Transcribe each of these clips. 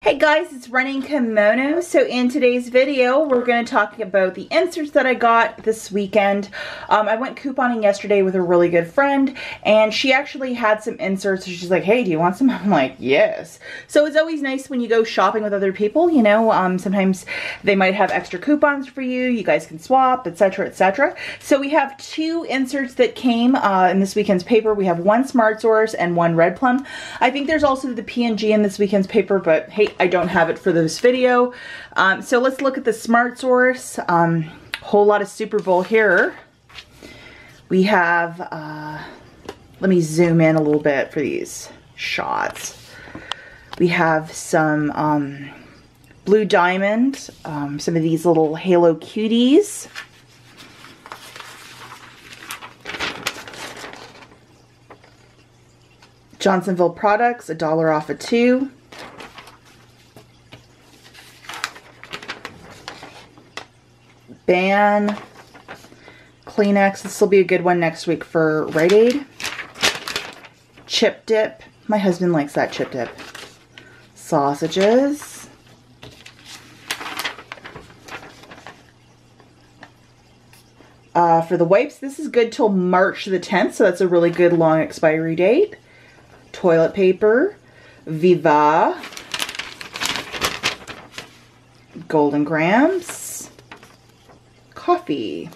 Hey guys, it's Running Kimono. So in today's video, we're going to talk about the inserts that I got this weekend. I went couponing yesterday with a really good friend, and she actually had some inserts. So she's like, hey, do you want some? I'm like, yes. So it's always nice when you go shopping with other people, you know, sometimes they might have extra coupons for you. You guys can swap, etc., etc. So we have two inserts that came in this weekend's paper. We have one Smart Source and one Red Plum. I think there's also the P&G in this weekend's paper, but hey, I don't have it for this video. So let's look at the Smart Source. Whole lot of Super Bowl here. We have, let me zoom in a little bit for these shots. We have some Blue Diamond, some of these little Halo Cuties. Johnsonville products, $1 off of 2. Ban, Kleenex, this will be a good one next week for Rite Aid. Chip dip, my husband likes that chip dip. Sausages. For the wipes, this is good till March the 10th, so that's a really good long expiry date. Toilet paper, Viva, Golden Grams, coffee,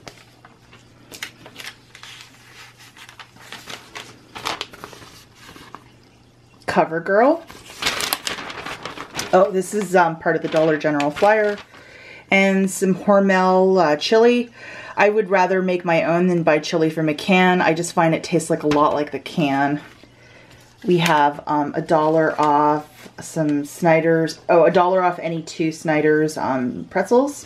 CoverGirl. Oh, this is part of the Dollar General flyer. And some Hormel chili. I would rather make my own than buy chili from a can. I just find it tastes like a lot like the can. We have $1 off some Snyder's. Oh, $1 off any 2 Snyder's pretzels.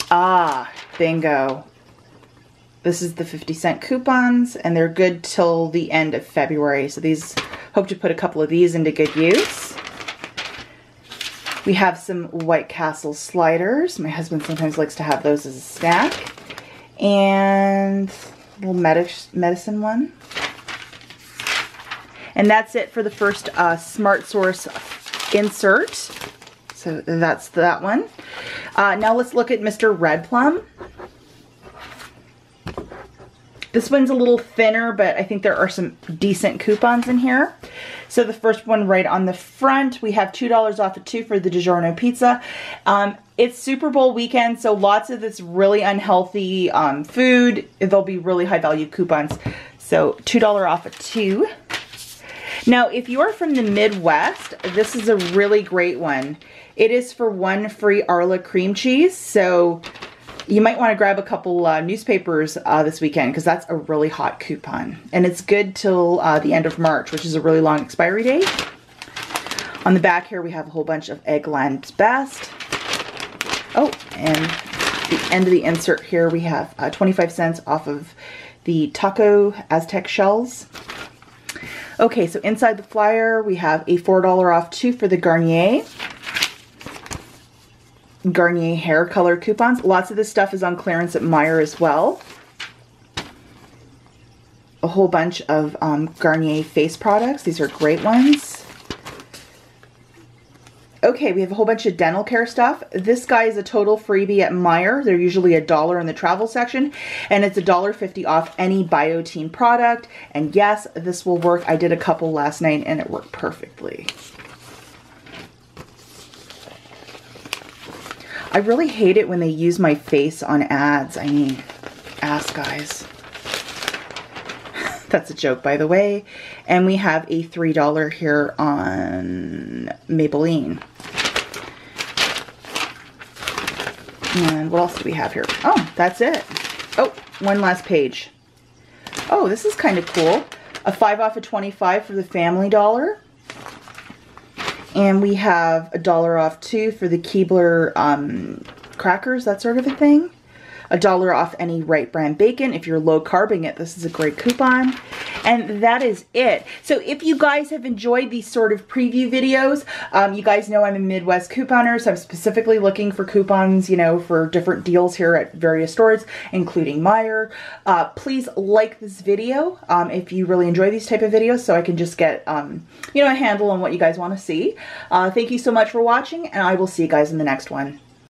Ah, bingo. This is the 50-cent coupons, and they're good till the end of February. So these, hope to put a couple of these into good use. We have some White Castle sliders. My husband sometimes likes to have those as a snack. And a little medicine one. And that's it for the first Smart Source insert. So that's that one. Now let's look at Mr. Red Plum. This one's a little thinner, but I think there are some decent coupons in here. So the first one right on the front, we have $2 off of 2 for the DiGiorno pizza. It's Super Bowl weekend, so lots of this really unhealthy food. There'll be really high value coupons. So $2 off of 2. Now, if you are from the Midwest, this is a really great one. It is for 1 free Arla cream cheese. So you might want to grab a couple newspapers this weekend, because that's a really hot coupon. And it's good till the end of March, which is a really long expiry date. On the back here, we have a whole bunch of Eggland's Best. Oh, and the end of the insert here, we have 25 cents off of the Taco Aztec shells. Okay, so inside the flyer, we have a $4 off 2 for the Garnier hair color coupons. Lots of this stuff is on clearance at Meijer as well. A whole bunch of Garnier face products. These are great ones. Okay, we have a whole bunch of dental care stuff. This guy is a total freebie at Meijer. They're usually $1 in the travel section, and it's $1.50 off any Biotene product. And yes, this will work. I did a couple last night and it worked perfectly. I really hate it when they use my face on ads. I mean, ass guys. That's a joke, by the way. And we have a $3 here on Maybelline. And what else do we have here? Oh, that's it. Oh, one last page. Oh, this is kind of cool. A 5 off of 25 for the Family Dollar. And we have $1 off 2 for the Keebler crackers, that sort of a thing. $1 off any Right Brand bacon. If you're low carbing it, this is a great coupon. And that is it. So if you guys have enjoyed these sort of preview videos, you guys know I'm a Midwest couponer, so I'm specifically looking for coupons, you know, for different deals here at various stores, including Meijer. Please like this video if you really enjoy these type of videos, so I can just get, you know, a handle on what you guys want to see. Thank you so much for watching, and I will see you guys in the next one.